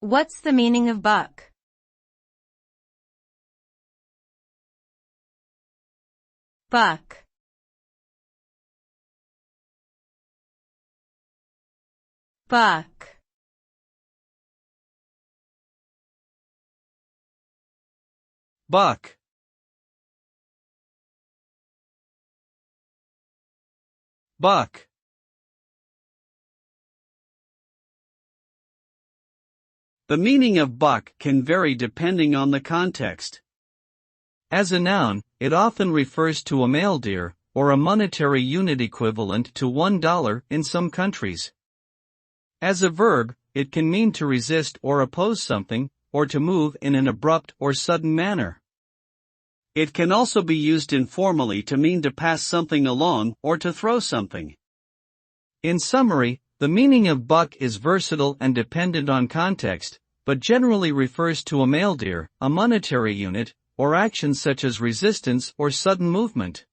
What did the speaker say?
What's the meaning of buck? Buck. Buck. Buck. Buck. The meaning of buck can vary depending on the context. As a noun, it often refers to a male deer, or a monetary unit equivalent to $1 in some countries. As a verb, it can mean to resist or oppose something, or to move in an abrupt or sudden manner. It can also be used informally to mean to pass something along or to throw something. In summary, the meaning of buck is versatile and dependent on context, but generally refers to a male deer, a monetary unit, or actions such as resistance or sudden movement.